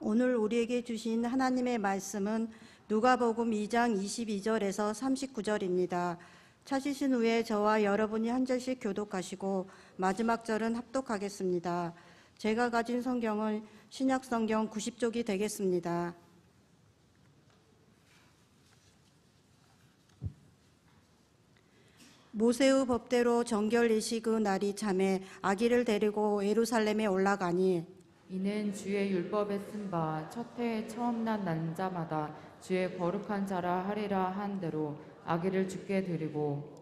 오늘 우리에게 주신 하나님의 말씀은 누가복음 2장 22절에서 39절입니다. 찾으신 후에 저와 여러분이 한 절씩 교독하시고 마지막 절은 합독하겠습니다. 제가 가진 성경은 신약성경 90쪽이 되겠습니다. 모세의 법대로 정결이시 그 날이 참에 아기를 데리고 예루살렘에 올라가니 이는 주의 율법에 쓴 바 첫 해에 처음 난 난자마다 주의 거룩한 자라 하리라 한 대로 아기를 주께 드리고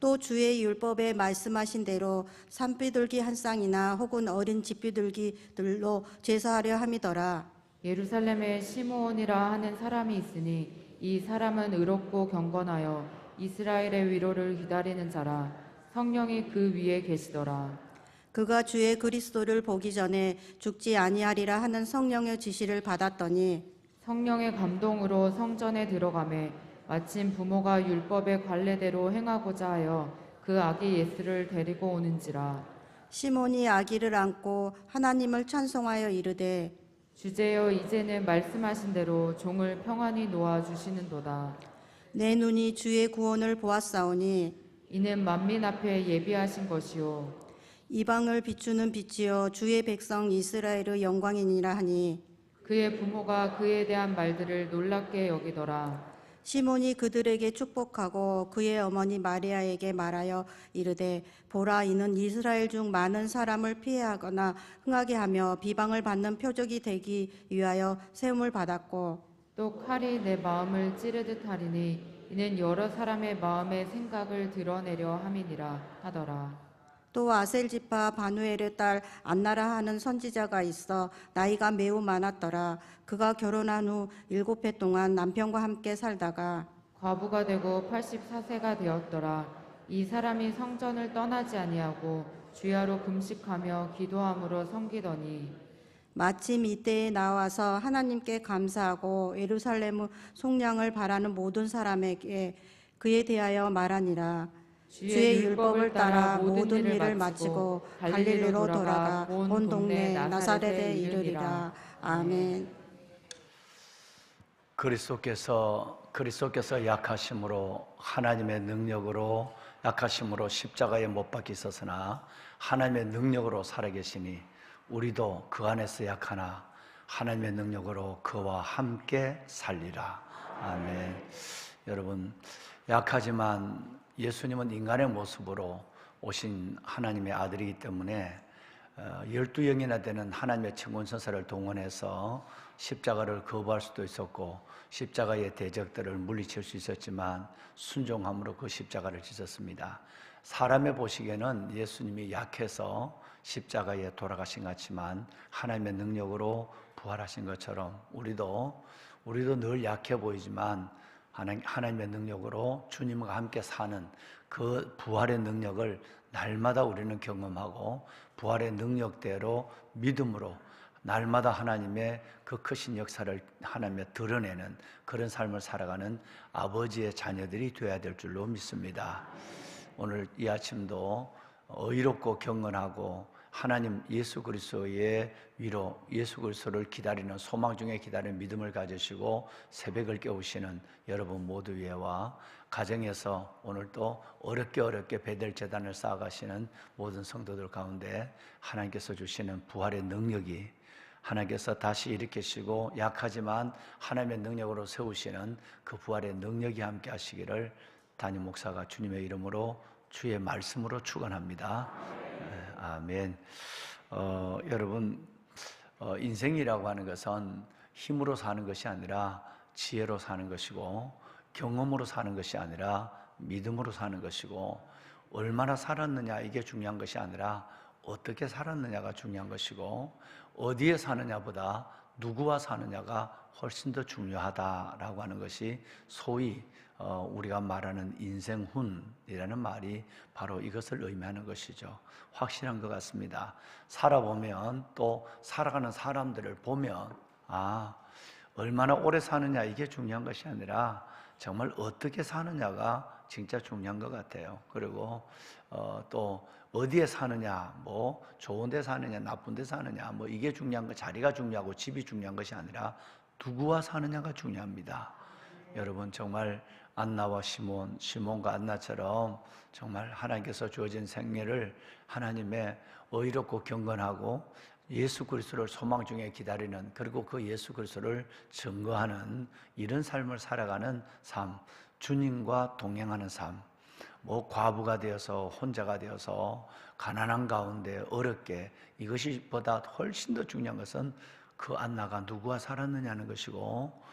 또 주의 율법에 말씀하신 대로 산비둘기 한 쌍이나 혹은 어린 집비둘기들로 제사하려 함이더라. 예루살렘에 시므온이라 하는 사람이 있으니 이 사람은 의롭고 경건하여 이스라엘의 위로를 기다리는 자라. 성령이 그 위에 계시더라. 그가 주의 그리스도를 보기 전에 죽지 아니하리라 하는 성령의 지시를 받았더니 성령의 감동으로 성전에 들어가매 마침 부모가 율법의 관례대로 행하고자 하여 그 아기 예수를 데리고 오는지라. 시몬이 아기를 안고 하나님을 찬송하여 이르되 주제여 이제는 말씀하신 대로 종을 평안히 놓아 주시는도다. 내 눈이 주의 구원을 보았사오니 이는 만민 앞에 예비하신 것이요 이방을 비추는 빛이요 주의 백성 이스라엘의 영광이니라 하니 그의 부모가 그에 대한 말들을 놀랍게 여기더라. 시몬이 그들에게 축복하고 그의 어머니 마리아에게 말하여 이르되 보라 이는 이스라엘 중 많은 사람을 피해하거나 흥하게 하며 비방을 받는 표적이 되기 위하여 세움을 받았고 또 칼이 내 마음을 찌르듯 하리니 이는 여러 사람의 마음의 생각을 드러내려 함이니라 하더라. 또 아셀지파 바누엘의 딸 안나라 하는 선지자가 있어 나이가 매우 많았더라. 그가 결혼한 후 7해 동안 남편과 함께 살다가 과부가 되고 84세가 되었더라. 이 사람이 성전을 떠나지 아니하고 주야로 금식하며 기도함으로 섬기더니 마침 이때에 나와서 하나님께 감사하고 예루살렘의 속량을 바라는 모든 사람에게 그에 대하여 말하니라. 주의 율법을 따라 모든 일을 마치고 갈릴리로 돌아가 온 동네 나사렛에 이르리라. 아멘. 그리스도께서 약하심으로 하나님의 능력으로 약하심으로 십자가에 못 박히셨으나 하나님의 능력으로 살아계시니 우리도 그 안에서 약하나 하나님의 능력으로 그와 함께 살리라. 아멘. 여러분, 약하지만 예수님은 인간의 모습으로 오신 하나님의 아들이기 때문에 12영이나 되는 하나님의 천군천사를 동원해서 십자가를 거부할 수도 있었고 십자가의 대적들을 물리칠 수 있었지만 순종함으로 그 십자가를 지셨습니다. 사람의 보시기에는 예수님이 약해서 십자가에 돌아가신 것 같지만 하나님의 능력으로 부활하신 것처럼 우리도 늘 약해 보이지만 하나님의 능력으로 주님과 함께 사는 그 부활의 능력을 날마다 우리는 경험하고 부활의 능력대로 믿음으로 날마다 하나님의 그 크신 역사를 하나님의 드러내는 그런 삶을 살아가는 아버지의 자녀들이 되어야 될 줄로 믿습니다. 오늘 이 아침도 의롭고 경건하고 하나님 예수 그리스도의 위로, 예수 그리스도를 기다리는 소망 중에 기다리는 믿음을 가지시고 새벽을 깨우시는 여러분 모두 위에와 가정에서 오늘 또 어렵게 베델 제단을 쌓아가시는 모든 성도들 가운데 하나님께서 주시는 부활의 능력이 하나님께서 다시 일으키시고 약하지만 하나님의 능력으로 세우시는 그 부활의 능력이 함께 하시기를 담임 목사가 주님의 이름으로 주의 말씀으로 축원합니다. 아멘. 여러분, 인생이라고 하는 것은 힘으로 사는 것이 아니라 지혜로 사는 것이고 경험으로 사는 것이 아니라 믿음으로 사는 것이고 얼마나 살았느냐 이게 중요한 것이 아니라 어떻게 살았느냐가 중요한 것이고 어디에 사느냐보다 누구와 사느냐가 훨씬 더 중요하다라고 하는 것이 소위 우리가 말하는 인생훈이라는 말이 바로 이것을 의미하는 것이죠. 확실한 것 같습니다. 살아보면 또 살아가는 사람들을 보면 얼마나 오래 사느냐 이게 중요한 것이 아니라 정말 어떻게 사느냐가 진짜 중요한 것 같아요. 그리고 또 어디에 사느냐, 뭐 좋은 데 사느냐, 나쁜 데 사느냐, 뭐 이게 중요한 거, 자리가 중요하고 집이 중요한 것이 아니라 누구와 사느냐가 중요합니다. 여러분 정말 안나와 시몬과 안나처럼 정말 하나님께서 주어진 생애를 하나님의 의롭고 경건하고 예수 그리스도를 소망 중에 기다리는, 그리고 그 예수 그리스도를 증거하는 이런 삶을 살아가는 삶, 주님과 동행하는 삶, 뭐 과부가 되어서 혼자가 되어서 가난한 가운데 어렵게, 이것이 보다 훨씬 더 중요한 것은 그 안나가 누구와 살았느냐는 것이고,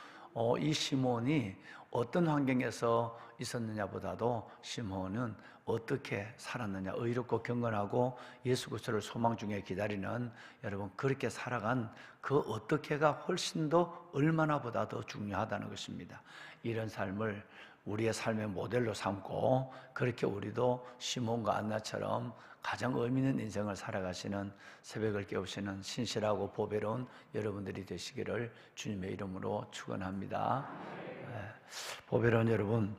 이 시몬이 어떤 환경에서 있었느냐보다도 시몬은 어떻게 살았느냐, 의롭고 경건하고 예수 그리스도를 소망 중에 기다리는, 여러분 그렇게 살아간 그 어떻게가 훨씬 더 얼마나 보다 더 중요하다는 것입니다. 이런 삶을 우리의 삶의 모델로 삼고, 그렇게 우리도 시몬과 안나처럼 가장 의미 있는 인생을 살아가시는, 새벽을 깨우시는 신실하고 보배로운 여러분들이 되시기를 주님의 이름으로 축원합니다. 보배로운 여러분,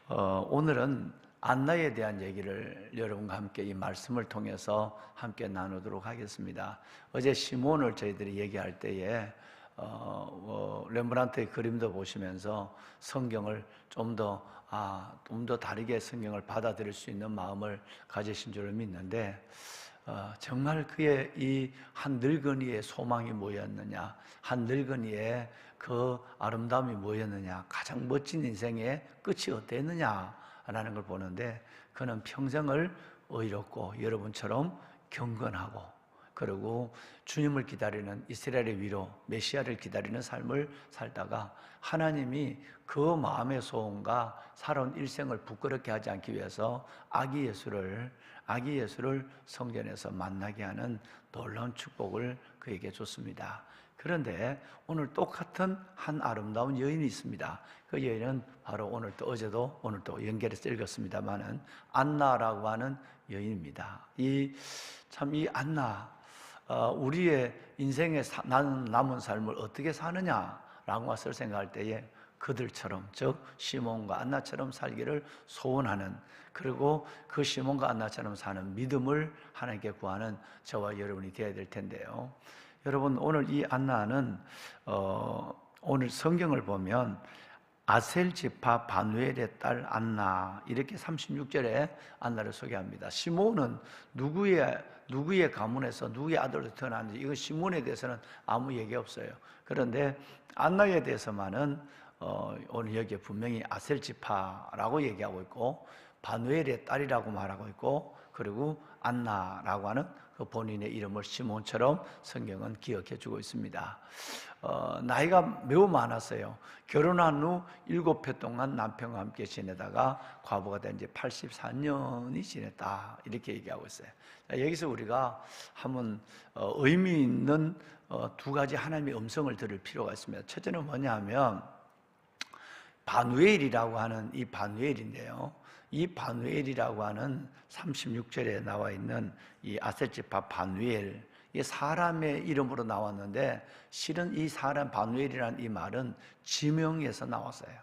오늘은 안나에 대한 얘기를 여러분과 함께 이 말씀을 통해서 함께 나누도록 하겠습니다. 어제 시몬을 저희들이 얘기할 때에 렘브란트의 그림도 보시면서 성경을 좀 더 다르게 성경을 받아들일 수 있는 마음을 가지신 줄을 믿는데, 정말 그의 이 한 늙은이의 소망이 뭐였느냐, 한 늙은이의 그 아름다움이 뭐였느냐, 가장 멋진 인생의 끝이 어땠느냐라는 걸 보는데, 그는 평생을 의롭고 여러분처럼 경건하고, 그리고 주님을 기다리는, 이스라엘의 위로 메시아를 기다리는 삶을 살다가 하나님이 그 마음의 소원과 살아온 일생을 부끄럽게 하지 않기 위해서 아기 예수를 성전에서 만나게 하는 놀라운 축복을 그에게 줬습니다. 그런데 오늘 똑같은 한 아름다운 여인이 있습니다. 그 여인은 바로 어제도 오늘도 연결해서 읽었습니다마는 안나라고 하는 여인입니다. 이 안나, 우리의 인생의 남은 삶을 어떻게 사느냐라고 것을 생각할 때에 그들처럼, 즉 시몬과 안나처럼 살기를 소원하는, 그리고 그 시몬과 안나처럼 사는 믿음을 하나님께 구하는 저와 여러분이 되어야 될 텐데요. 여러분, 오늘 이 안나는 오늘 성경을 보면 아셀 지파 바누엘의 딸 안나, 이렇게 36절에 안나를 소개합니다. 시몬은 누구의 가문에서 누구의 아들로 태어났는지, 이거 시몬에 대해서는 아무 얘기 없어요. 그런데 안나에 대해서만은 오늘 여기에 분명히 아셀 지파라고 얘기하고 있고, 바누엘의 딸이라고 말하고 있고, 그리고 안나라고 하는 그 본인의 이름을 시몬처럼 성경은 기억해 주고 있습니다. 나이가 매우 많았어요. 결혼한 후 7해 동안 남편과 함께 지내다가 과부가 된 지 84년이 지냈다, 이렇게 얘기하고 있어요. 여기서 우리가 한번 의미 있는 두 가지 하나님의 음성을 들을 필요가 있습니다. 첫째는 뭐냐면 바누엘이라고 하는 이 바누엘인데요, 이 바누엘이라고 하는 36절에 나와 있는 이 아셀 지파 바누엘, 이 사람의 이름으로 나왔는데, 실은 이 사람 바누엘이라는 이 말은 지명에서 나왔어요.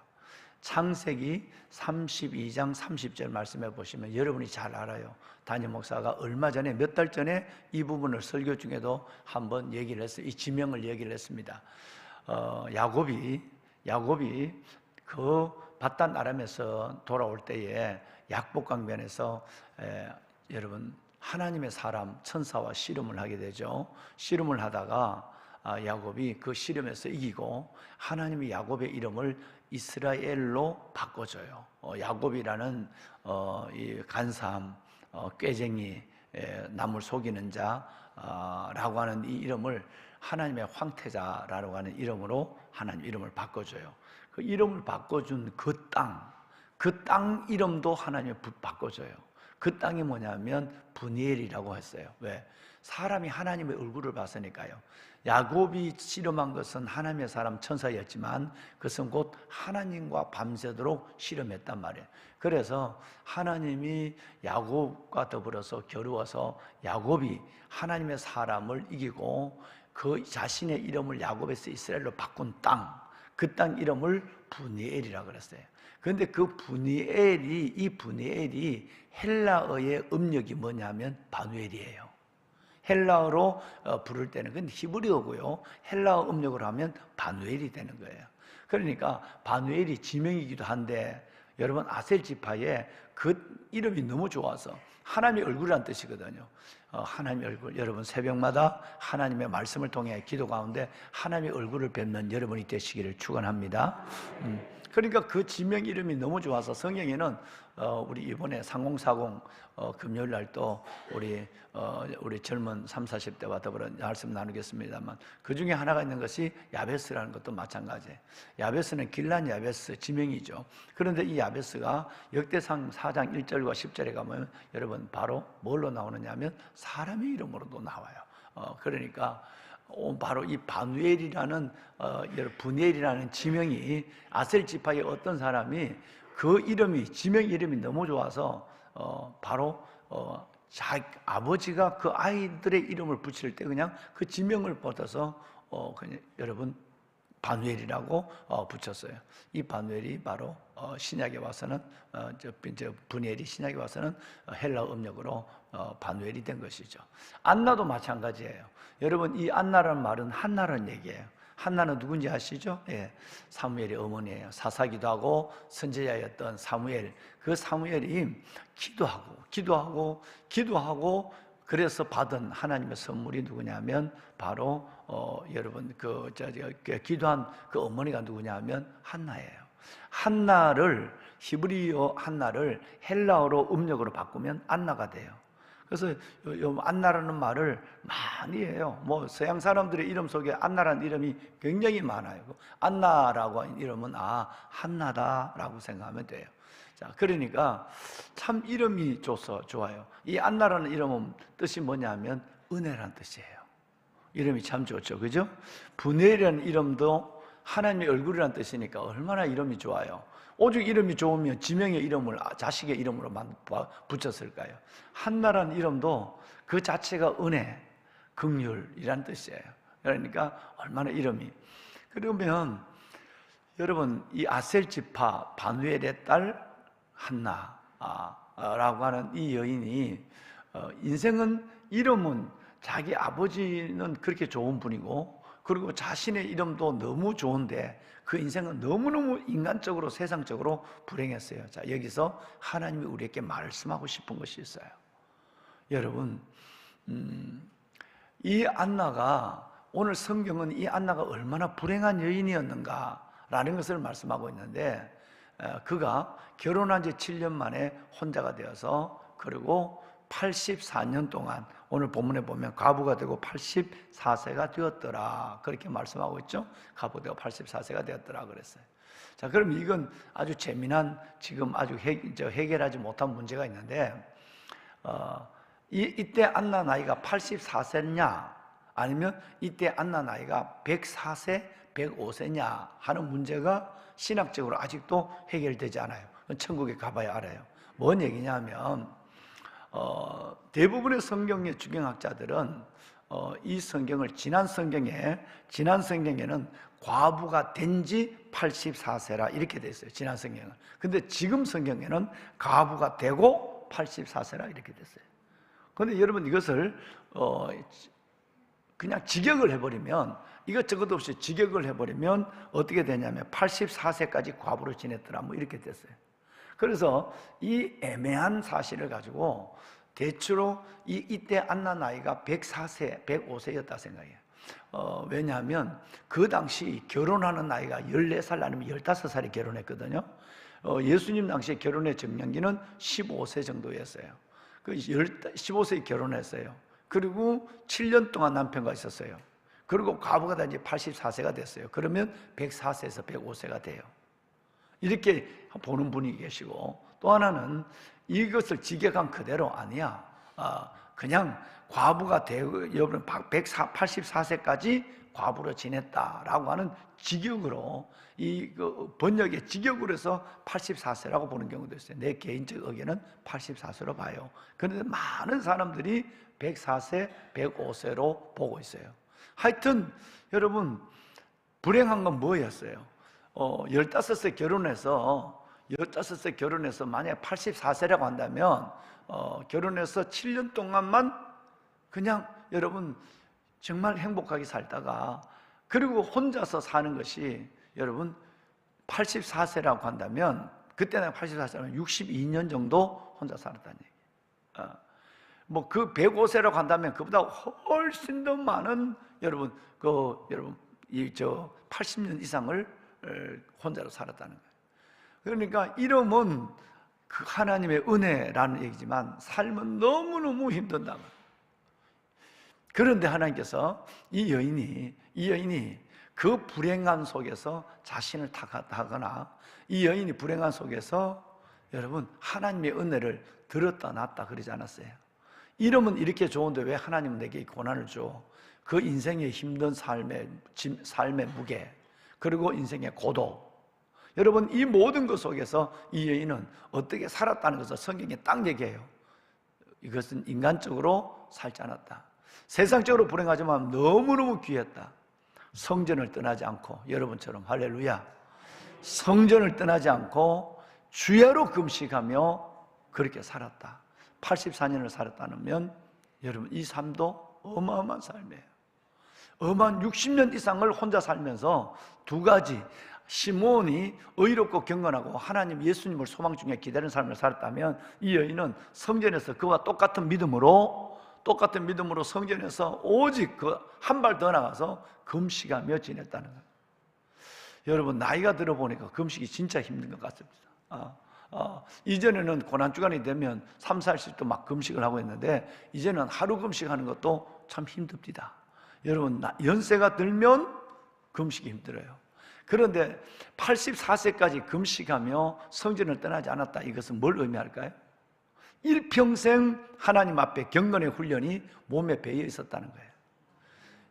창세기 32장 30절 말씀해 보시면 여러분이 잘 알아요. 담임 목사가 얼마 전에, 몇 달 전에 이 부분을 설교 중에도 한번 얘기를 했어요. 이 지명을 얘기를 했습니다. 야곱이 그 바단 아람에서 돌아올 때에 약복강변에서 여러분 하나님의 사람 천사와 씨름을 하게 되죠. 씨름을 하다가 야곱이 그 씨름에서 이기고 하나님이 야곱의 이름을 이스라엘로 바꿔줘요. 야곱이라는 이 간사함, 꾀쟁이, 남을 속이는 자라고 하는 이 이름을 하나님의 황태자라고 하는 이름으로 하나님 이름을 바꿔줘요. 그 이름을 바꿔준 그 땅 이름도 하나님이 바꿔줘요. 그 땅이 뭐냐면 브니엘이라고 했어요. 왜? 사람이 하나님의 얼굴을 봤으니까요. 야곱이 씨름한 것은 하나님의 사람 천사였지만 그것은 곧 하나님과 밤새도록 씨름했단 말이에요. 그래서 하나님이 야곱과 더불어서 겨루어서 야곱이 하나님의 사람을 이기고 그 자신의 이름을 야곱에서 이스라엘로 바꾼 땅, 그 땅 이름을 브니엘이라고 그랬어요. 그런데 그 브니엘이, 이 브니엘이 헬라어의 음력이 뭐냐면 바누엘이에요. 헬라어로 부를 때는 그건 히브리어고요. 헬라어 음력으로 하면 바누엘이 되는 거예요. 그러니까 바누엘이 지명이기도 한데, 여러분 아셀 지파에 그 이름이 너무 좋아서 하나님의 얼굴이란 뜻이거든요. 하나님의 얼굴. 여러분 새벽마다 하나님의 말씀을 통해 기도 가운데 하나님의 얼굴을 뵙는 여러분이 되시기를 축원합니다. 그러니까 그 지명 이름이 너무 좋아서 성경에는 우리 이번에 3040 금요일 날 또 우리 젊은 30, 40대와 더불어 말씀 나누겠습니다만, 그 중에 하나가 있는 것이 야베스라는 것도 마찬가지예요. 야베스는 길란 야베스 지명이죠. 그런데 이 야베스가 역대상 4장 1절과 10절에 가면 여러분 바로 뭘로 나오느냐 하면 사람의 이름으로도 나와요. 그러니까 바로 이 바누엘이라는 브니엘이라는 지명이 아셀 지파의 어떤 사람이 그 이름이, 지명 이름이 너무 좋아서 바로 자기 아버지가 그 아이들의 이름을 붙일 때 그냥 그 지명을 뻗어서 그냥 여러분 바누엘이라고 붙였어요. 이 바누엘이 바로 신약에 와서는 브니엘이 신약에 와서는 헬라 음력으로 바누엘이 된 것이죠. 안나도 마찬가지예요. 여러분 이 안나라는 말은 한나라는 얘기예요. 한나는 누군지 아시죠? 예, 사무엘의 어머니예요. 사사기도 하고 선지자였던 사무엘. 그 사무엘이 기도하고 그래서 받은 하나님의 선물이 누구냐면 바로 여러분 기도한 그 어머니가 누구냐면 한나예요. 한나를 히브리어 한나를 헬라어로 음력으로 바꾸면 안나가 돼요. 그래서 안나라는 말을 많이 해요. 뭐 서양 사람들의 이름 속에 안나라는 이름이 굉장히 많아요. 안나라고 하는 이름은 한나다라고 생각하면 돼요. 자, 그러니까 참 이름이 좋아요. 이 안나라는 이름은 뜻이 뭐냐면 은혜란 뜻이에요. 이름이 참 좋죠, 그죠? 브니엘이라는 이름도 하나님의 얼굴이란 뜻이니까 얼마나 이름이 좋아요. 오직 이름이 좋으면 지명의 이름을 자식의 이름으로 붙였을까요? 한나라는 이름도 그 자체가 은혜, 긍휼이란 뜻이에요. 그러니까 얼마나 이름이. 그러면 여러분 이 아셀 지파 바누엘의 딸 한나라고 하는 이 여인이 인생은 이름은 자기 아버지는 그렇게 좋은 분이고 그리고 자신의 이름도 너무 좋은데 그 인생은 너무너무 인간적으로 세상적으로 불행했어요. 자, 여기서 하나님이 우리에게 말씀하고 싶은 것이 있어요. 여러분 이 안나가, 오늘 성경은 이 안나가 얼마나 불행한 여인이었는가라는 것을 말씀하고 있는데, 그가 결혼한 지 7년 만에 혼자가 되어서 그리고 84년 동안, 오늘 본문에 보면 가부가 되고 84세가 되었더라 그렇게 말씀하고 있죠. 가부되고 84세가 되었더라 그랬어요. 자, 그럼 이건 아주 재미난, 지금 아주 해결하지 못한 문제가 있는데, 이때 안나 나이가 84세냐 아니면 이때 안나 나이가 104세, 105세냐 하는 문제가 신학적으로 아직도 해결되지 않아요. 천국에 가봐야 알아요. 뭔 얘기냐면 대부분의 성경의 주경학자들은 이 성경을 지난 성경에는 과부가 된 지 84세라 이렇게 돼 있어요. 지난 성경은. 근데 지금 성경에는 과부가 되고 84세라 이렇게 됐어요. 그런데 여러분 이것을 그냥 직역을 해버리면, 이것저것 없이 직역을 해버리면 어떻게 되냐면 84세까지 과부로 지냈더라 뭐 이렇게 됐어요. 그래서 이 애매한 사실을 가지고 대체로 이때 안나 나이가 104세, 105세였다 생각해요. 왜냐하면 그 당시 결혼하는 나이가 14살 아니면 15살에 결혼했거든요. 예수님 당시에 결혼의 정년기는 15세 정도였어요. 15세에 결혼했어요. 그리고 7년 동안 남편과 있었어요. 그리고 과부가 된 지 84세가 됐어요. 그러면 104세에서 105세가 돼요. 이렇게 보는 분이 계시고, 또 하나는 이것을 직역한 그대로 아니야. 그냥 과부가 되고 여러분 184세까지 과부로 지냈다라고 하는 직역으로, 이 번역의 직역으로 해서 84세라고 보는 경우도 있어요. 내 개인적 의견은 84세로 봐요. 그런데 많은 사람들이 104세, 105세로 보고 있어요. 하여튼 여러분 불행한 건 뭐였어요? 15세 결혼해서 15세 결혼해서 만약에 84세라고 한다면 결혼해서 7년 동안만 그냥 여러분 정말 행복하게 살다가 그리고 혼자서 사는 것이 여러분 84세라고 한다면 그때는 84세라면 62년 정도 혼자 살았다는 얘기예요. 뭐 그 105세라고 한다면 그보다 훨씬 더 많은 여러분 80년 이상을 혼자로 살았다는 거예요. 그러니까 이름은 그 하나님의 은혜라는 얘기지만 삶은 너무너무 힘든다. 그런데 하나님께서 이 여인이 그 불행한 속에서 자신을 탓하거나 이 여인이 불행한 속에서 여러분 하나님의 은혜를 들었다 놨다 그러지 않았어요. 이름은 이렇게 좋은데 왜 하나님은 내게 이 고난을 줘? 그 인생의 힘든 삶의 무게 그리고 인생의 고독, 여러분 이 모든 것 속에서 이 여인은 어떻게 살았다는 것을 성경에 딱 얘기해요. 이것은 인간적으로 살지 않았다. 세상적으로 불행하지만 너무너무 귀했다. 성전을 떠나지 않고, 여러분처럼 할렐루야, 성전을 떠나지 않고 주야로 금식하며 그렇게 살았다. 84년을 살았다면 여러분 이 삶도 어마어마한 삶이에요. 어마한 60년 이상을 혼자 살면서 두 가지, 시므온이 의롭고 경건하고 하나님 예수님을 소망 중에 기다리는 삶을 살았다면 이 여인은 성전에서 그와 똑같은 믿음으로 성전에서 오직 그 한 발 더 나가서 금식하며 지냈다는 거예요. 여러분 나이가 들어보니까 금식이 진짜 힘든 것 같습니다. 이전에는 고난주간이 되면 3, 4일씩도 막 금식을 하고 있는데 이제는 하루 금식하는 것도 참 힘듭니다. 여러분 연세가 들면 금식이 힘들어요. 그런데 84세까지 금식하며 성전을 떠나지 않았다. 이것은 뭘 의미할까요? 일평생 하나님 앞에 경건의 훈련이 몸에 배어 있었다는 거예요.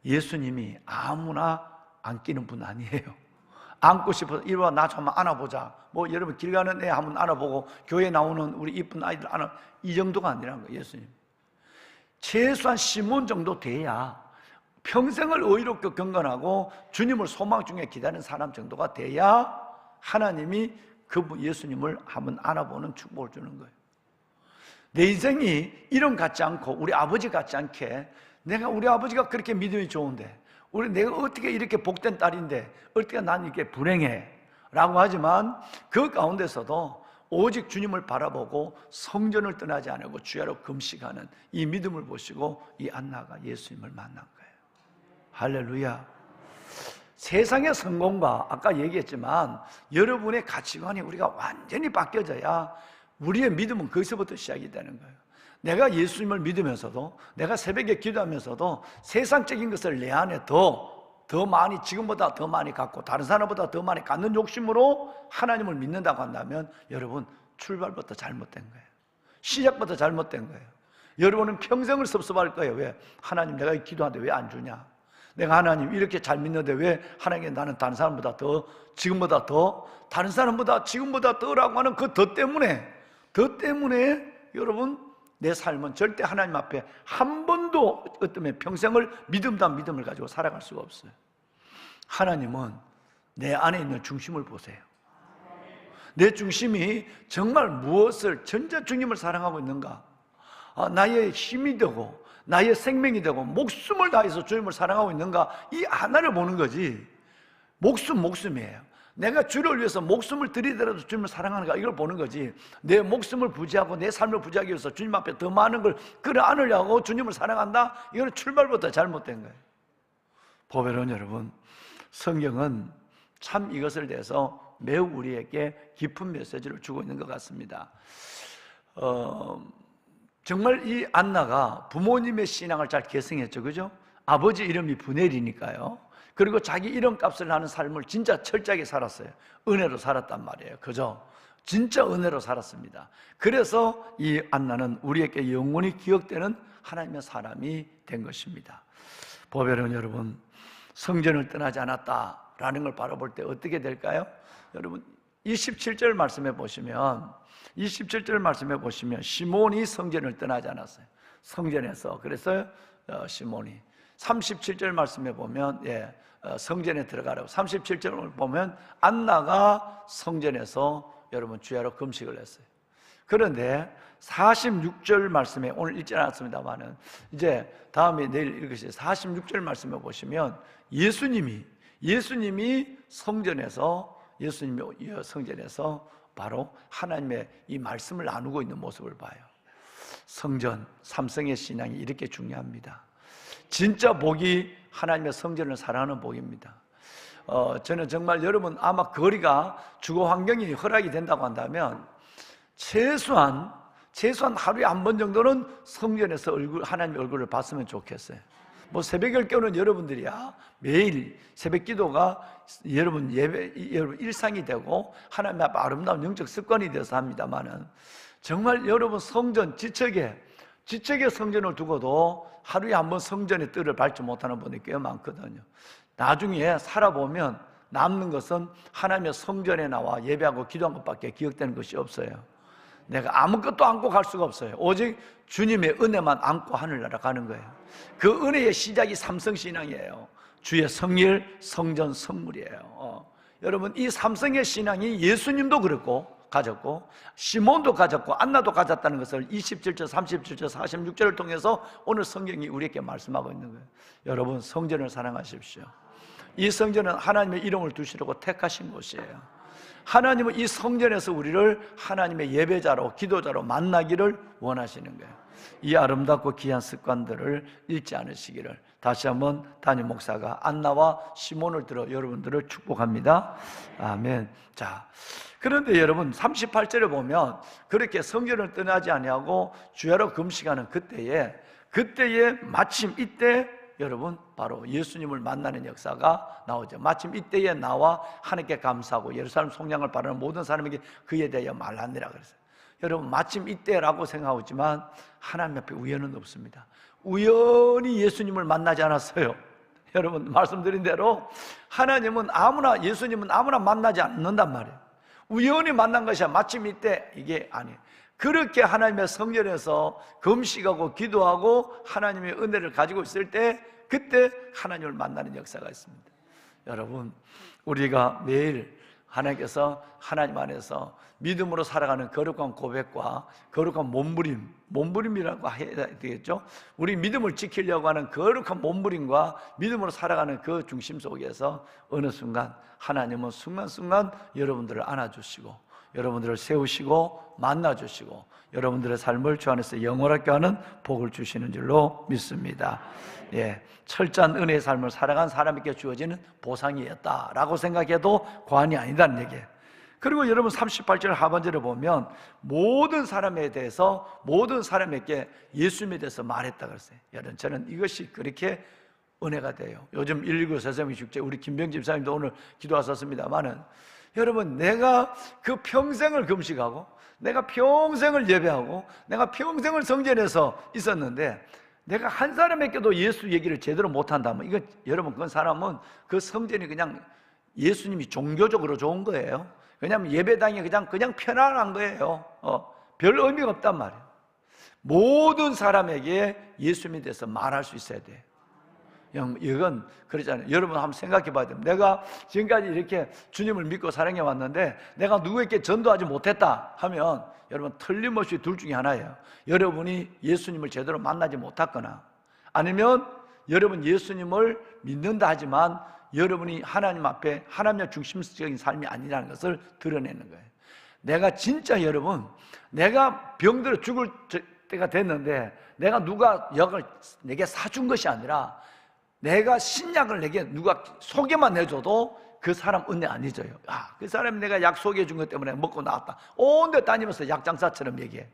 예수님이 아무나 안기는 분 아니에요. 안고 싶어서 이리 와 나 좀 안아보자. 뭐 여러분 길 가는 애 한번 안아보고 교회 나오는 우리 이쁜 아이들 안아, 이 정도가 아니라는 거예요. 예수님 최소한 시몬 정도 돼야, 평생을 의롭고 경건하고 주님을 소망 중에 기다리는 사람 정도가 돼야 하나님이 그분 예수님을 한번 안아보는 축복을 주는 거예요. 내 인생이 이런 같지 않고 우리 아버지 같지 않게, 내가 우리 아버지가 그렇게 믿음이 좋은데 내가 어떻게 이렇게 복된 딸인데 어떻게 난 이렇게 불행해 라고 하지만 그 가운데서도 오직 주님을 바라보고 성전을 떠나지 않고 주야로 금식하는 이 믿음을 보시고 이 안나가 예수님을 만난 거예요. 할렐루야. 세상의 성공과 아까 얘기했지만 여러분의 가치관이 우리가 완전히 바뀌어져야 우리의 믿음은 거기서부터 시작이 되는 거예요. 내가 예수님을 믿으면서도, 내가 새벽에 기도하면서도 세상적인 것을 내 안에 더 많이, 지금보다 더 많이 갖고 다른 사람보다 더 많이 갖는 욕심으로 하나님을 믿는다고 한다면 여러분 출발부터 잘못된 거예요. 시작부터 잘못된 거예요. 여러분은 평생을 섭섭할 거예요. 왜? 하나님 내가 기도하는데 왜 안 주냐? 내가 하나님 이렇게 잘 믿는데 왜 하나님께 나는 다른 사람보다 더, 지금보다 더, 다른 사람보다 지금보다 더라고 하는 그 더 때문에 여러분 내 삶은 절대 하나님 앞에 한 번도 어쩌면 평생을 믿음단 믿음을 가지고 살아갈 수가 없어요. 하나님은 내 안에 있는 중심을 보세요. 내 중심이 정말 무엇을 전자 주님을 사랑하고 있는가? 나의 힘이 되고 나의 생명이 되고 목숨을 다해서 주님을 사랑하고 있는가? 이 하나를 보는 거지. 목숨이에요. 내가 주를 위해서 목숨을 들이더라도 주님을 사랑하는가, 이걸 보는 거지. 내 목숨을 부지하고 내 삶을 부지하기 위해서 주님 앞에 더 많은 걸 끌어안으려고 주님을 사랑한다? 이거는 출발부터 잘못된 거예요. 보배로운 여러분, 성경은 참 이것을 대해서 매우 우리에게 깊은 메시지를 주고 있는 것 같습니다. 정말 이 안나가 부모님의 신앙을 잘 계승했죠, 그죠? 아버지 이름이 브넬이니까요. 그리고 자기 이름값을 하는 삶을 진짜 철저하게 살았어요. 은혜로 살았단 말이에요. 그죠? 진짜 은혜로 살았습니다. 그래서 이 안나는 우리에게 영원히 기억되는 하나님의 사람이 된 것입니다. 보배로운 여러분, 성전을 떠나지 않았다라는 걸 바라볼 때 어떻게 될까요? 여러분 27절 말씀해 보시면 시몬이 성전을 떠나지 않았어요. 성전에서. 그래서 시몬이 37절 말씀해 보면 성전에 들어가라고, 37절을 보면 안나가 성전에서 여러분 주야로 금식을 했어요. 그런데 46절 말씀에 오늘 읽지 않았습니다만은 이제 다음에 내일 읽으실 46절 말씀에 보시면 예수님이 성전에서 바로 하나님의 이 말씀을 나누고 있는 모습을 봐요. 성전, 삼성의 신앙이 이렇게 중요합니다. 진짜 복이 하나님의 성전을 사랑하는 복입니다. 저는 정말 여러분 아마 거리가 주거 환경이 허락이 된다고 한다면 최소한 하루에 한 번 정도는 성전에서 하나님의 얼굴을 봤으면 좋겠어요. 뭐 새벽을 깨우는 여러분들이야 매일 새벽 기도가 여러분 일상이 되고 하나님 앞에 아름다운 영적 습관이 되어서 합니다만은 정말 여러분 성전 지척에 성전을 두고도 하루에 한 번 성전의 뜰을 밟지 못하는 분이 꽤 많거든요. 나중에 살아보면 남는 것은 하나님의 성전에 나와 예배하고 기도한 것밖에 기억되는 것이 없어요. 내가 아무것도 안고 갈 수가 없어요. 오직 주님의 은혜만 안고 하늘나라 가는 거예요. 그 은혜의 시작이 삼성신앙이에요. 주의 성일, 성전, 성물이에요. 여러분 이 삼성의 신앙이 예수님도 그렇고 가졌고 시몬도 가졌고 안나도 가졌다는 것을 27절, 37절, 46절을 통해서 오늘 성경이 우리에게 말씀하고 있는 거예요. 여러분 성전을 사랑하십시오. 이 성전은 하나님의 이름을 두시려고 택하신 곳이에요. 하나님은 이 성전에서 우리를 하나님의 예배자로 기도자로 만나기를 원하시는 거예요. 이 아름답고 귀한 습관들을 잃지 않으시기를 다시 한번 담임 목사가 안나와 시몬을 들어 여러분들을 축복합니다. 아멘. 자, 그런데 여러분 38절에 보면 그렇게 성전을 떠나지 아니하고 주야로 금식하는 그때에 마침 이때 여러분 바로 예수님을 만나는 역사가 나오죠. 마침 이때에 나와 하나님께 감사하고 예루살렘 속량을 바라는 모든 사람에게 그에 대하여 말하니라 그랬어요. 여러분 마침 이때라고 생각하고 있지만 하나님 앞에 우연은 없습니다. 우연히 예수님을 만나지 않았어요. 여러분 말씀드린 대로 예수님은 아무나 만나지 않는단 말이에요. 우연히 만난 것이야. 마침 이때 이게 아니에요. 그렇게 하나님의 성전에서 금식하고 기도하고 하나님의 은혜를 가지고 있을 때 그때 하나님을 만나는 역사가 있습니다. 여러분 우리가 매일 하나님께서 하나님 안에서 믿음으로 살아가는 거룩한 고백과 거룩한 몸부림이라고 해야 되겠죠. 우리 믿음을 지키려고 하는 거룩한 몸부림과 믿음으로 살아가는 그 중심 속에서 어느 순간 하나님은 순간순간 여러분들을 안아주시고 여러분들을 세우시고 만나주시고 여러분들의 삶을 주 안에서 영원하게 하는 복을 주시는 줄로 믿습니다. 예, 철저한 은혜의 삶을 살아간 사람에게 주어지는 보상이었다라고 생각해도 과언이 아니다는 얘기예요. 그리고 여러분 38절 하반절에 보면 모든 사람에게 예수님에 대해서 말했다 그랬어요. 여러분 저는 이것이 그렇게 은혜가 돼요. 요즘 119 세상의 축제 우리 김병집 집사님도 오늘 기도하셨습니다만은 여러분 내가 그 평생을 금식하고 내가 평생을 예배하고 내가 평생을 성전에서 있었는데 내가 한 사람에게도 예수 얘기를 제대로 못한다면 이건 여러분 그 사람은 그 성전이 그냥 예수님이 종교적으로 좋은 거예요. 왜냐하면 예배당이 그냥 편안한 거예요. 별 의미가 없단 말이에요. 모든 사람에게 예수님에 대해서 말할 수 있어야 돼요. 이건 그러잖아요. 여러분 한번 생각해 봐야 됩니다. 내가 지금까지 이렇게 주님을 믿고 사랑해 왔는데 내가 누구에게 전도하지 못했다 하면 여러분 틀림없이 둘 중에 하나예요. 여러분이 예수님을 제대로 만나지 못했거나 아니면 여러분 예수님을 믿는다 하지만 여러분이 하나님 앞에 하나님의 중심적인 삶이 아니라는 것을 드러내는 거예요. 내가 진짜 여러분 내가 병들어 죽을 때가 됐는데 내가 누가 약을 내게 사준 것이 아니라 내가 신약을 내게 누가 소개만 내줘도 그 사람 은혜 안 잊어요. 그 사람이 내가 약 소개해 준 것 때문에 먹고 나왔다. 온 데 다니면서 약장사처럼 얘기해.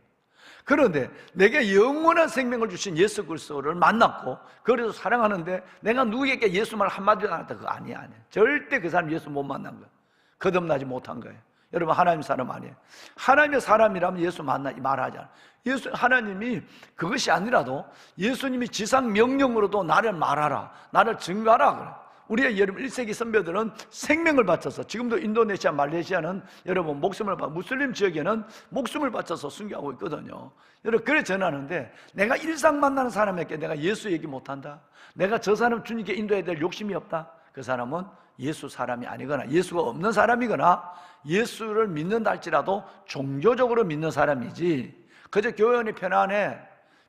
그런데 내게 영원한 생명을 주신 예수 그리스도를 만났고 그래서 사랑하는데 내가 누구에게 예수 말 한마디도 안 했다. 그거 아니야. 절대 그 사람 예수 못 만난 거예요. 거듭나지 못한 거예요. 여러분 하나님 사람 아니에요. 하나님의 사람이라면 예수 말하지 않아요. 하나님이 그것이 아니라도 예수님이 지상 명령으로도 나를 말하라, 나를 증거하라 그래. 우리의 여러분 1세기 선배들은 생명을 바쳐서 지금도 인도네시아, 말레이시아는 여러분 무슬림 지역에는 목숨을 바쳐서 순교하고 있거든요. 여러분 그래 전하는데 내가 일상 만나는 사람에게 내가 예수 얘기 못한다, 내가 저 사람 주님께 인도해야 될 욕심이 없다, 그 사람은 예수 사람이 아니거나 예수가 없는 사람이거나 예수를 믿는다 할지라도 종교적으로 믿는 사람이지, 그저 교회 안이 편안해,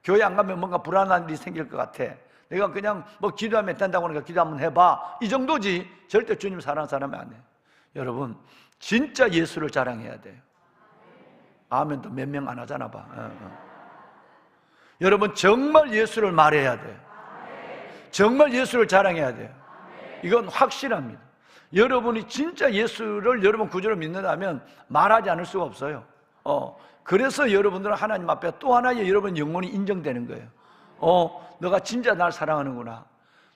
교회 안 가면 뭔가 불안한 일이 생길 것 같아, 내가 그냥 뭐 기도하면 된다고 하니까 기도 한번 해봐, 이 정도지 절대 주님 사랑하는 사람이 아니에요. 여러분 진짜 예수를 자랑해야 돼요. 아멘도 몇 명 안 하잖아 봐. 여러분 정말 예수를 말해야 돼요. 정말 예수를 자랑해야 돼요. 이건 확실합니다. 여러분이 진짜 예수를 여러분 구주로 믿는다면 말하지 않을 수가 없어요. 그래서 여러분들은 하나님 앞에 또 하나의 여러분 영혼이 인정되는 거예요. 너가 진짜 날 사랑하는구나.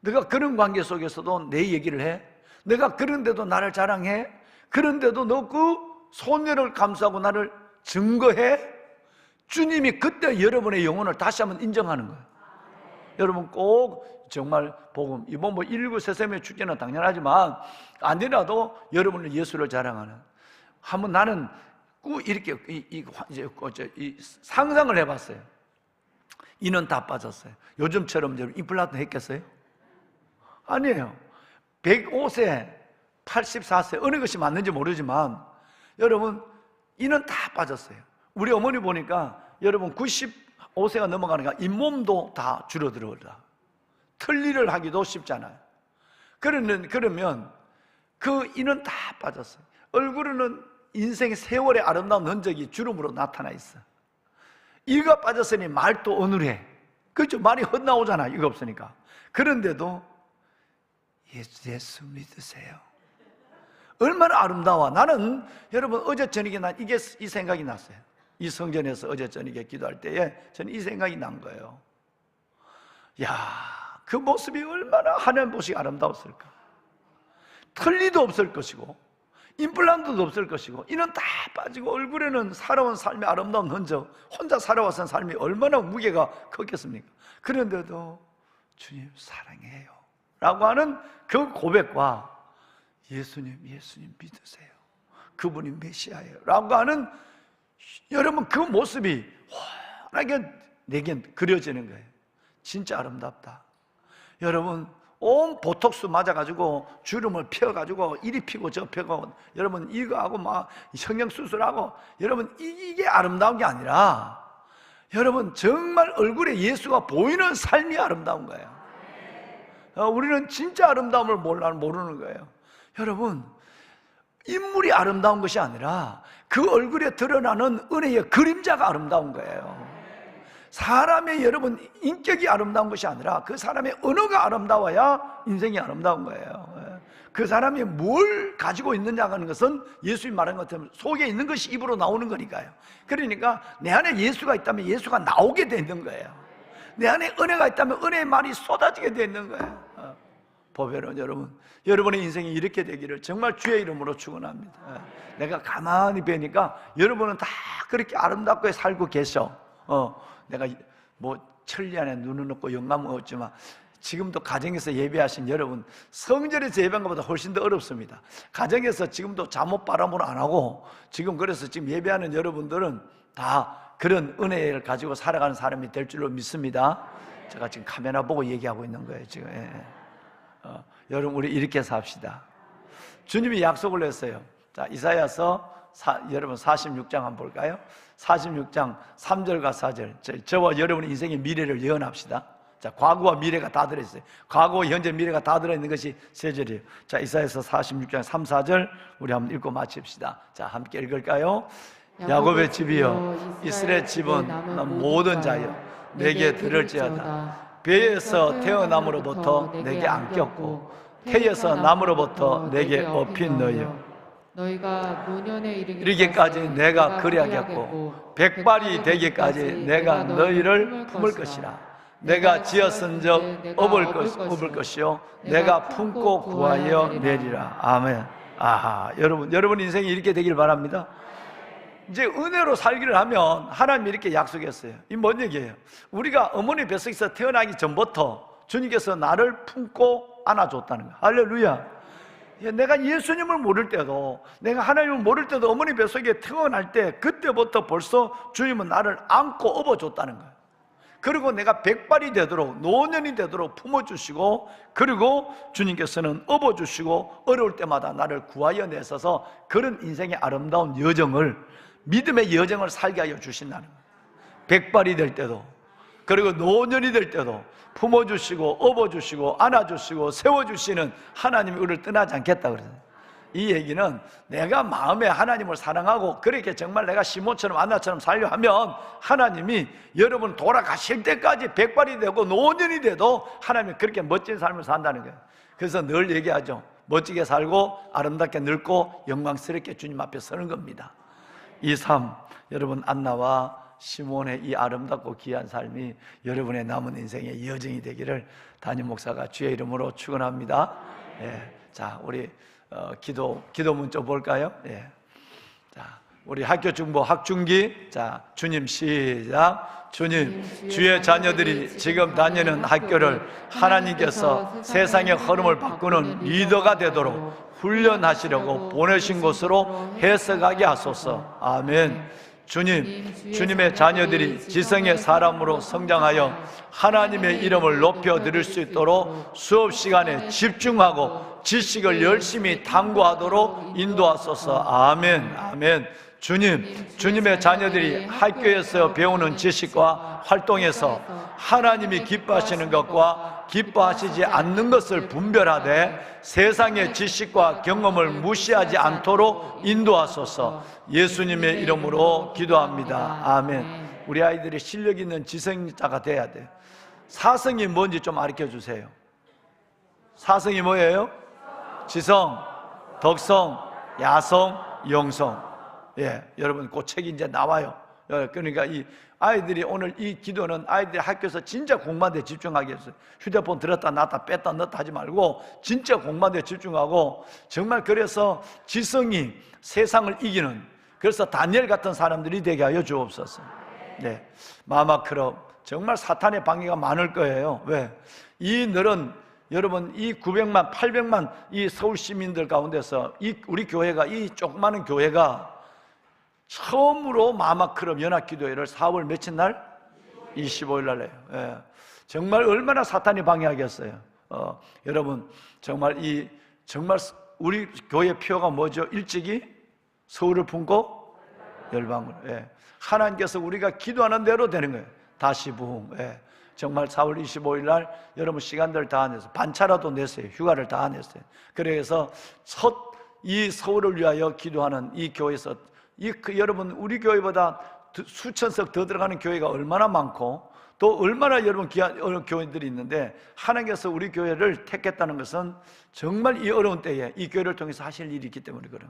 내가 그런 관계 속에서도 내 얘기를 해. 내가 그런데도 나를 자랑해. 그런데도 너 그 손해를 감수하고 나를 증거해. 주님이 그때 여러분의 영혼을 다시 한번 인정하는 거예요. 여러분 꼭 정말 복음, 이번 뭐 119 세세미의 축제는 당연하지만 아니라도 여러분은 예수를 자랑하는, 한번 나는 꼭 이렇게 이 상상을 해봤어요. 이는 다 빠졌어요. 요즘처럼 임플란트 했겠어요? 아니에요. 105세, 84세 어느 것이 맞는지 모르지만 여러분 이는 다 빠졌어요. 우리 어머니 보니까 여러분 95세가 넘어가니까 잇몸도 다 줄어들어버려. 틀니를 하기도 쉽잖아요. 그러면 그 이는 다 빠졌어요. 얼굴에는 인생의 세월의 아름다운 흔적이 주름으로 나타나 있어. 이가 빠졌으니 말도 어눌해. 그렇죠? 말이 헛나오잖아, 이가 없으니까. 그런데도 예수 믿으세요. 얼마나 아름다워. 나는 여러분 어제 저녁에 난 이 생각이 났어요. 이 성전에서 어제 저녁에 기도할 때에 저는 이 생각이 난 거예요. 야, 그 모습이 얼마나 하늘 보시기 아름다웠을까. 틀니도 없을 것이고 임플란트도 없을 것이고 이는 다 빠지고 얼굴에는 살아온 삶의 아름다운 흔적, 혼자 살아왔던 삶이 얼마나 무게가 컸겠습니까? 그런데도 주님 사랑해요 라고 하는 그 고백과 예수님 믿으세요, 그분이 메시아예요 라고 하는 여러분 그 모습이 환하게 내겐 그려지는 거예요. 진짜 아름답다. 여러분 온 보톡스 맞아가지고 주름을 펴가지고 이리 피고 저 펴고 여러분 이거 하고 막 성형수술하고 여러분 이게 아름다운 게 아니라 여러분 정말 얼굴에 예수가 보이는 삶이 아름다운 거예요. 우리는 진짜 아름다움을 모르는 거예요. 여러분 인물이 아름다운 것이 아니라 그 얼굴에 드러나는 은혜의 그림자가 아름다운 거예요. 사람의 여러분 인격이 아름다운 것이 아니라 그 사람의 언어가 아름다워야 인생이 아름다운 거예요. 그 사람이 뭘 가지고 있느냐 하는 것은 예수님 말한 것처럼 속에 있는 것이 입으로 나오는 거니까요. 그러니까 내 안에 예수가 있다면 예수가 나오게 되는 거예요. 내 안에 은혜가 있다면 은혜의 말이 쏟아지게 되는 거예요. 보배는 여러분의 인생이 이렇게 되기를 정말 주의 이름으로 축원합니다. 내가 가만히 뵈니까 여러분은 다 그렇게 아름답게 살고 계셔. 내가 뭐 천리 안에 눈은 없고 영감은 없지만 지금도 가정에서 예배하신 여러분, 성전에서 예배한 것보다 훨씬 더 어렵습니다. 가정에서 지금도 잠옷 바람으로 안 하고 지금 그래서 지금 예배하는 여러분들은 다 그런 은혜를 가지고 살아가는 사람이 될 줄로 믿습니다. 제가 지금 카메라 보고 얘기하고 있는 거예요 지금. 여러분 우리 이렇게 삽시다. 주님이 약속을 했어요. 자, 이사야서 여러분 46장 한번 볼까요? 46장 3절과 4절. 저와 여러분의 인생의 미래를 예언합시다. 자, 과거와 미래가 다 들어있어요. 과거, 현재, 미래가 다 들어있는 것이 3절이에요. 자, 이사야서 46장 3, 4절 우리 한번 읽고 마칩시다. 자, 함께 읽을까요? 야곱의 집이여, 이스라엘 집은 모든 자여 내게 들을지어다. 배에서 태어남으로부터 내게 안겼고 태에서 남으로부터 내게 업힌 너희여, 너희가 노년에 이르기까지 내가 그리하겠고 백발이 되기까지 내가 너희를 품을 것이라. 내가 지었은적 업을 것이요 내가 품고 구하여 내리라. 아멘. 여러분 인생이 이렇게 되길 바랍니다. 이제 은혜로 살기를 하면 하나님이 이렇게 약속했어요. 이 뭔 얘기예요? 우리가 어머니 뱃속에서 태어나기 전부터 주님께서 나를 품고 안아줬다는 거예요. 할렐루야. 내가 예수님을 모를 때도, 내가 하나님을 모를 때도 어머니 뱃속에 태어날 때 그때부터 벌써 주님은 나를 안고 업어줬다는 거예요. 그리고 내가 백발이 되도록, 노년이 되도록 품어주시고, 그리고 주님께서는 업어주시고 어려울 때마다 나를 구하여 내셔서 그런 인생의 아름다운 여정을, 믿음의 여정을 살게 하여 주신다는 거예요. 백발이 될 때도, 그리고 노년이 될 때도 품어주시고 업어주시고 안아주시고 세워주시는 하나님이 우리를 떠나지 않겠다 그러잖아요. 이 얘기는 내가 마음에 하나님을 사랑하고 그렇게 정말 내가 시몬처럼 안나처럼 살려 하면 하나님이 여러분 돌아가실 때까지 백발이 되고 노년이 돼도 하나님이 그렇게 멋진 삶을 산다는 거예요. 그래서 늘 얘기하죠. 멋지게 살고 아름답게 늙고 영광스럽게 주님 앞에 서는 겁니다. 이 삶, 여러분 안나와 시몬의 이 아름답고 귀한 삶이 여러분의 남은 인생의 여정이 되기를 담임 목사가 주의 이름으로 축원합니다. 예. 자, 우리 기도문 좀 볼까요? 예. 자, 우리 학교 중보 학중기. 자, 주님 시작. 주님, 주의 자녀들이 지금 다니는 학교를 하나님께서 세상의 흐름을 바꾸는 리더가 되도록 훈련하시려고 보내신 곳으로 해석하게 하소서. 아멘. 주님, 주님의 자녀들이 지성의 사람으로 성장하여 하나님의 이름을 높여 드릴 수 있도록 수업 시간에 집중하고 지식을 열심히 탐구하도록 인도하소서. 아멘. 아멘. 주님, 주님의 자녀들이 학교에서 배우는 지식과 활동에서 하나님이 기뻐하시는 것과 기뻐하시지 않는 것을 분별하되 세상의 지식과 경험을 무시하지 않도록 인도하소서. 예수님의 이름으로 기도합니다. 아멘. 우리 아이들이 실력 있는 지성자가 돼야 돼요. 사성이 뭔지 좀 가르쳐 주세요. 사성이 뭐예요? 지성, 덕성, 야성, 영성. 예, 여러분 그 책이 이제 나와요. 그러니까 이 아이들이 오늘 이 기도는 아이들이 학교에서 진짜 공부한 데 집중하게 했어요. 휴대폰 들었다 놨다 뺐다 넣었다 하지 말고 진짜 공부한 데 집중하고, 정말 그래서 지성이 세상을 이기는, 그래서 다니엘 같은 사람들이 되게 하여 주옵소서. 네, 마마크럽 정말 사탄의 방해가 많을 거예요. 왜? 이 늘은 여러분 이 900만 800만 이 서울 시민들 가운데서 이 우리 교회가, 이 조그마한 교회가 처음으로 마마크럽 연합기도회를 4월 며칠 날? 25일 날 해요. 예. 정말 얼마나 사탄이 방해하겠어요. 여러분 정말 정말 우리 교회 표가 뭐죠? 일찍이 서울을 품고 열방을. 예. 하나님께서 우리가 기도하는 대로 되는 거예요. 다시 부흥. 예. 정말 4월 25일 날 여러분 시간들 다 내서 반차라도 냈어요. 휴가를 다 냈어요. 그래서 이 서울을 위하여 기도하는 이 교회에서 여러분 우리 교회보다 수천 석 더 들어가는 교회가 얼마나 많고 또 얼마나 여러분 귀한 교회들이 있는데, 하나님께서 우리 교회를 택했다는 것은 정말 이 어려운 때에 이 교회를 통해서 하실 일이 있기 때문에 그래요.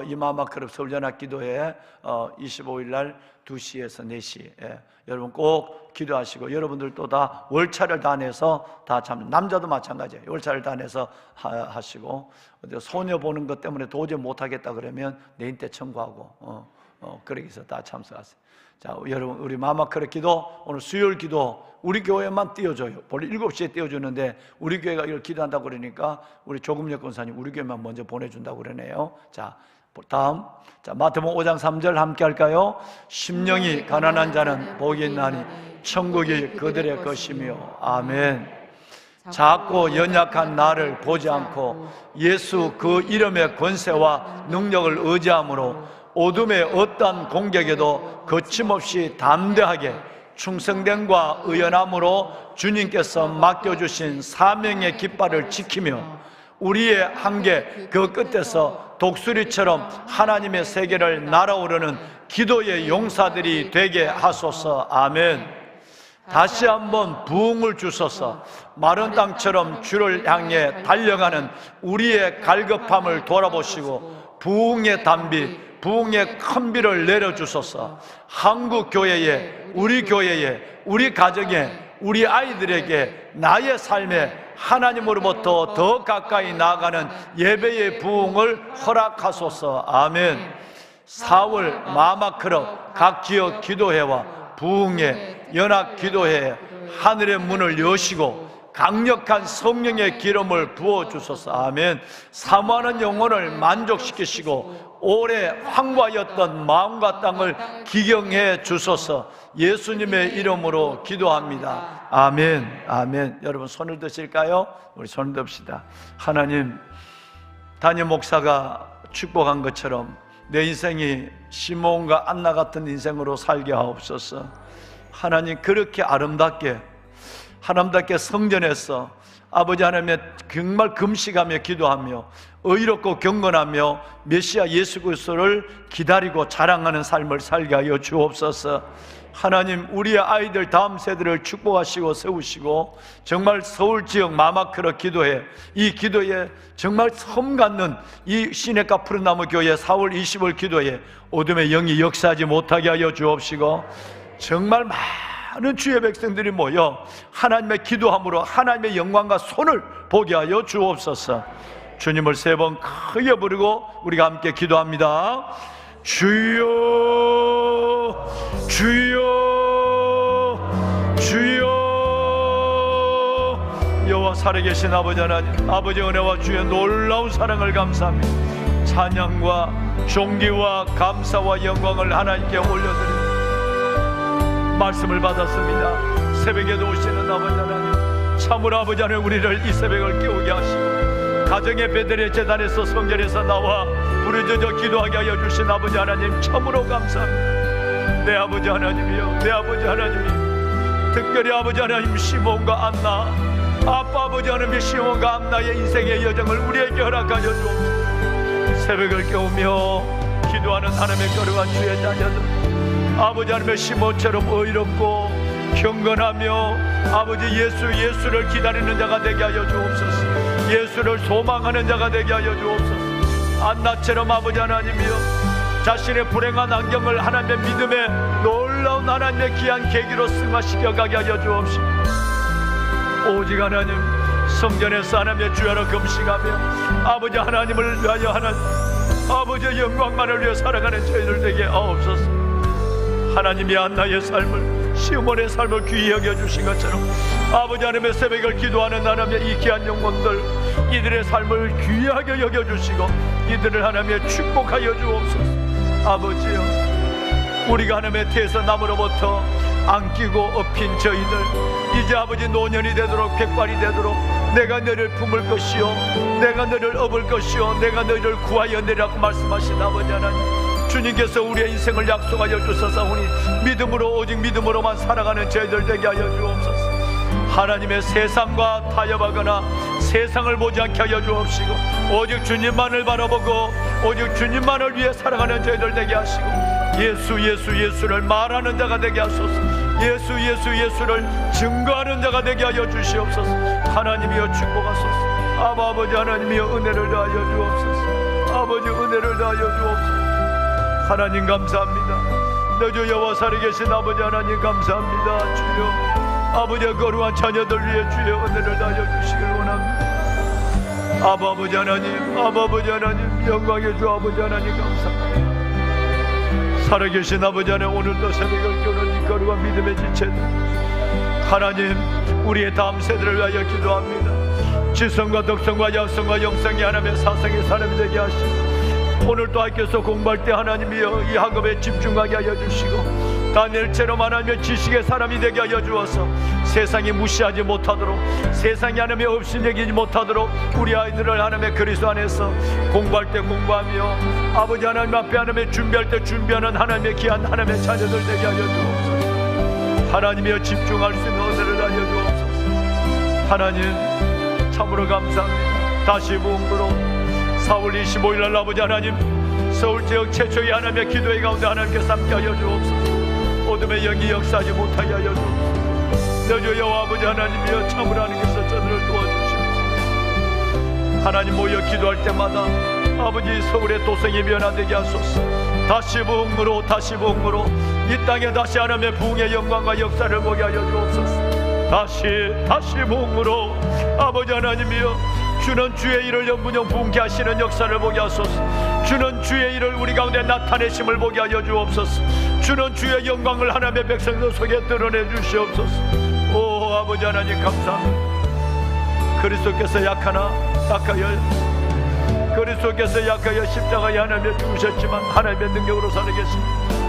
이 마마크럽 서울연합기도회 25일 날 2시에서 4시 여러분 꼭 기도하시고, 여러분들도 다 월차를 다 내서 다 참, 남자도 마찬가지예요. 월차를 다 내서 하시고, 소녀 보는 것 때문에 도저히 못하겠다 그러면 내인 때 청구하고 그러기 위해서 다 참석하세요. 자, 여러분 우리 마마크럽 기도, 오늘 수요일 기도 우리 교회만 띄워줘요. 원래 7시에 띄워주는데 우리 교회가 이걸 기도한다고 그러니까 우리 조금역 권사님 우리 교회만 먼저 보내준다고 그러네요. 자, 다음, 자, 마태복음 5장 3절 함께 할까요? 심령이 가난한 자는 복이 있나니 천국이 그들의 것이며. 아멘. 작고 연약한 나를 보지 않고 예수 그 이름의 권세와 능력을 의지함으로 어둠의 어떠한 공격에도 거침없이 담대하게 충성됨과 의연함으로 주님께서 맡겨주신 사명의 깃발을 지키며 우리의 한계 그 끝에서 독수리처럼 하나님의 세계를 날아오르는 기도의 용사들이 되게 하소서. 아멘. 다시 한번 부흥을 주소서. 마른 땅처럼 주를 향해 달려가는 우리의 갈급함을 돌아보시고 부흥의 단비, 부흥의 큰 비를 내려주소서. 한국 교회에, 우리 교회에, 우리 가정에, 우리 아이들에게 나의 삶에 하나님으로부터 더 가까이 나아가는 예배의 부흥을 허락하소서. 아멘. 4월 마마크럽 각 지역 기도회와 부흥회, 연합 기도회 하늘의 문을 여시고 강력한 성령의 기름을 부어주소서. 아멘. 사모하는 영혼을 만족시키시고 오래 황무하였던 마음과 땅을 기경해 주소서. 예수님의 이름으로 기도합니다. 아멘. 아멘. 여러분 손을 드실까요? 우리 손을 듭시다. 하나님, 담임 목사가 축복한 것처럼 내 인생이 시몬과 안나 같은 인생으로 살게 하옵소서. 하나님, 그렇게 아름답게 성전에서 아버지 하나님의 정말 금식하며 기도하며 의롭고 경건하며 메시아 예수 그리스도를 기다리고 자랑하는 삶을 살게 하여 주옵소서. 하나님, 우리의 아이들 다음 세대를 축복하시고 세우시고 정말 서울 지역 마마크로 기도해 이 기도에 정말 섬 갖는 이 시내가 푸른나무 교회 4월 20일 기도에 어둠의 영이 역사하지 못하게 하여 주옵시고 정말 많은 주의 백성들이 모여 하나님의 기도함으로 하나님의 영광과 손을 보게 하여 주옵소서. 주님을 3번 크게 부르고 우리가 함께 기도합니다. 주여, 주여, 주여. 여호와 살아계신 아버지 하나님, 아버지 은혜와 주의 놀라운 사랑을 감사합니다. 찬양과 존귀와 감사와 영광을 하나님께 올려드립니다. 말씀을 받았습니다. 새벽에도 오시는 아버지 하나님, 참으로 아버지 하나님, 우리를 이 새벽을 깨우게 하시고 가정의 베들레 재단에서 성전에서 나와 부르짖어 기도하게 하여 주신 아버지 하나님, 참으로 감사합니다. 내 아버지 하나님이여, 내 아버지 하나님이 특별히 아버지 하나님 시몬과 안나, 아빠 아버지 하나님의 시몬과 안나의 인생의 여정을 우리에게 허락하여 주옵소서. 새벽을 깨우며 기도하는 하나님의 거룩한 주의 자녀들, 아버지 하나님의 시몬처럼 의롭고 경건하며 아버지 예수를 기다리는 자가 되게 하여 주옵소서. 예수를 소망하는 자가 되게 하여 주옵소서. 안나처럼 아버지 하나님이여 자신의 불행한 환경을 하나님의 믿음의 놀라운 하나님의 귀한 계기로 승화시켜 가게 하여 주옵시고 오직 하나님 성전에서 하나님의 주야로 금식하며 아버지 하나님을 위하여 하는 아버지의 영광만을 위해 살아가는 저희들 되게 하옵소서. 하나님이 안나의 삶을 시몬의 삶을 귀히 여겨주신 것처럼 아버지 하나님의 새벽을 기도하는 하나님의 이 귀한 영혼들 이들의 삶을 귀하게 여겨주시고 이들을 하나님의 축복하여 주옵소서. 아버지여, 우리가 하나님의 태에서 남으로부터 안기고 업힌 저희들 이제 아버지 노년이 되도록 백발이 되도록 내가 너를 품을 것이요 내가 너를 업을 것이요 내가 너를 구하여 내라고 말씀하신 아버지 하나님, 주님께서 우리의 인생을 약속하여 주셔서오니 믿음으로 오직 믿음으로만 살아가는 저희들 되게 하여 주옵소서. 하나님의 세상과 타협하거나 세상을 보지 않게 하여 주옵시고 오직 주님만을 바라보고 오직 주님만을 위해 살아가는 저희들 되게 하시고 예수를 말하는 자가 되게 하소서. 예수를 증거하는 자가 되게 하여 주시옵소서. 하나님이여 축복하소서. 아버지 하나님이여 은혜를 다하여 주옵소서. 아버지 은혜를 다하여 주옵소서. 하나님 감사합니다. 내 주 여호와 살아계신 아버지 하나님 감사합니다. 주여 아버지의 거룩한 자녀들 위해 주의 은혜를 다하여 주시길 원합니다. 아버지 하나님 영광의 주 아버지 하나님 감사합니다. 살아계신 아버지 하나님, 오늘도 새벽을 깨우는 이 거룩한 믿음의 지체들 하나님, 우리의 다음 세대를 위하여 기도합니다. 지성과 덕성과 약성과 영성이 하나님의 사성의 사람이 되게 하시고 오늘도 학교에서 공부할 때 하나님이여 이 학업에 집중하게 하여 주시고 다니엘처럼 하나님의 지식의 사람이 되게 하여 주어서 세상이 무시하지 못하도록 세상이 하나님의 업신여기지 못하도록 우리 아이들을 하나님의 그리스도 안에서 공부할 때 공부하며 아버지 하나님 앞에 하나님의 준비할 때 준비하는 하나님의 귀한 하나님의 자녀들 되게 하여 주옵소서. 하나님이여 집중할 수 있는 은혜를 하여 주옵소서. 하나님 참으로 감사합니다. 다시 부흥으로 4월 25일 날 아버지 하나님 서울 지역 최초의 하나님의 기도회 가운데 하나님께서 함께 하여 주옵소서. 어둠의 영이 역사하지 못하게 하여 주옵소서. 내 주 여호와 아버지 하나님이여 참으로 하나님께서 저들을 도와주시옵소서. 하나님 모여 기도할 때마다 아버지 서울의 도성이 변화되게 하소서. 다시 부흥으로 이 땅에 다시 하나님의 부흥의 영광과 역사를 보게 하여 주옵소서. 다시 부흥으로 아버지 하나님이여 주는 주의 일을 영분영 부흥케 하시는 역사를 보게 하소서. 주는 주의 일을 우리 가운데 나타내심을 보게 하여 주옵소서. 주는 주의 영광을 하나님의 백성들 속에 드러내 주시옵소서. 오 아버지 하나님 감사합니다. 그리스도께서 약하여 그리스도께서 약하여 십자가에 하나님의 죽으셨지만 하나님의 능력으로 살아계신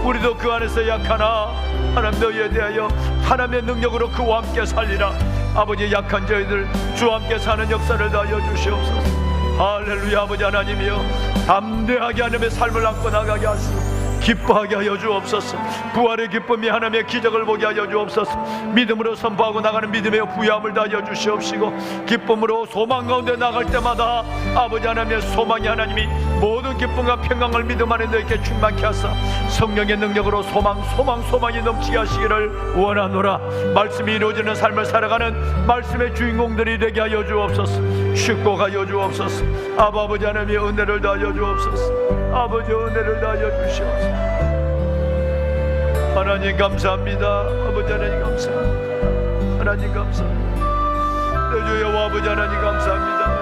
우리도 그 안에서 약하나 하나님 너희에 대하여 하나님의 능력으로 그와 함께 살리라. 아버지, 약한 저희들 주와 함께 사는 역사를 다하여 주시옵소서. 할렐루야. 아버지 하나님이여, 담대하게 하나님의 삶을 안고 나가게 하시고 기뻐하게 하여 주옵소서. 부활의 기쁨이 하나님의 기적을 보게 하여 주옵소서. 믿음으로 선포하고 나가는 믿음의 부여함을 다하여 주시옵시고 기쁨으로 소망 가운데 나갈 때마다 아버지 하나님의 소망이 하나님이 모든 기쁨과 평강을 믿음 안에 너희께 충만케 하사 성령의 능력으로 소망이 넘치게 하시기를 원하노라. 말씀이 이루어지는 삶을 살아가는 말씀의 주인공들이 되게 하여 주옵소서. 축복하여 주옵소서. 아버지 하나님의 은혜를 다하여 주옵소서. 아버지 은혜를 다하여 주시옵소서. 하나님 감사합니다. 아버지 하나님 감사합니다. 하나님 감사합니다. 내 주여 아버지 하나님 감사합니다.